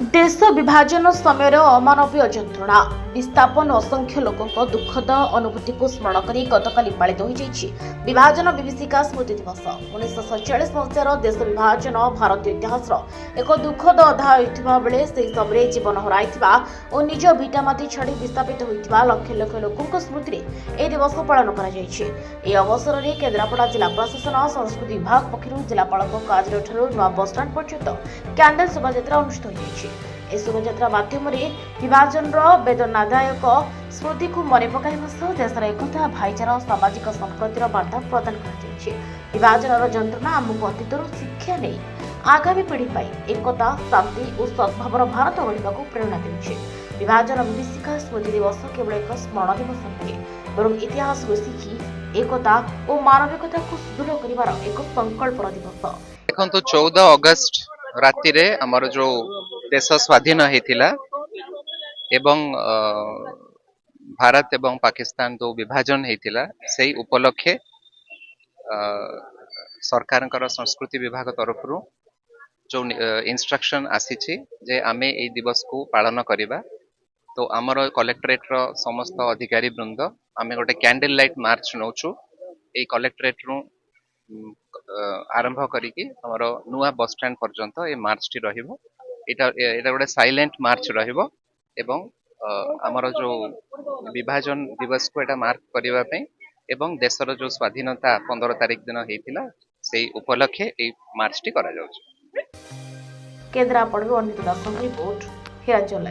देश विभाजन समय अमानवीय जंत्रणा विस्थापन असंख्य लोकों दुखद अनुभूति को स्मरण कर गतकाली पालित विभाजन विभीषिका स्मृति दिवस 1947 मसीहार देश विभाजन भारतीय इतिहास एक दुखद अध्याय बेले से समय जीवन हराई और निज भिटामाटी छाड़ी विस्थापित होता लक्ष लक्ष लोकों स्मृति में यह दिवस पालन कर अवसर में केन्द्रापड़ा जिला प्रशासन संस्कृति विभाग पक्षर जिलापाल कार्यालय नुआ बसस्टाण्ड पर्यंत कैंडल शोभा अनुष्ठित हो शोभायात्रा माध्यम विभाजन वेदनादायक स्मृति को मन पकाइवा सह देशर एकता भाईचारा और सामाजिक संस्कृतिर वार्ता प्रदान कर विभाजन जंत्रणा आमको अतीतर शिक्षा नहीं आगामी पीढ़ी एकता शांति और सद्भावर भारत गढ़ा प्रेरणा देउछे। विभाजन विभीषिका स्मृति दिवस केवल एक स्मरण दिवस नुहे बरं इतिहास शिखी एकता और मानविकता को सुदृढ़ कर एक संकल्प दिवस। देखो 14 अगस्त राति रे हमर जो देश स्वाधीन होता एवं भारत एवं पाकिस्तान जो विभाजन होता से उपलक्षे सरकार संस्कृति विभाग तरफ जो इंस्ट्रक्शन आसी जे आमे ए दिवस को पालन करिबा तो आमर कलेक्टरेट रो समस्त अधिकारी वृंद आमे गोटे कैंडल लाइट मार्च नौचु ए कलेक्टरेट रु आरंभ करिकी हमर नुआ बस स्टैंड पर्यंत ए मार्च टी रहिबो। एटा गोटे साइलेंट मार्च रहिबो एवं आमर जो विभाजन दिवस को एटा मार्क करबा पे एवं देशर जो स्वाधीनता 15 तारिख दिन हेतिला से उपलक्षे ए मार्च टी करा जाउछ। केन्द्रापड़ा अनित दास रिपोर्ट हिराचल।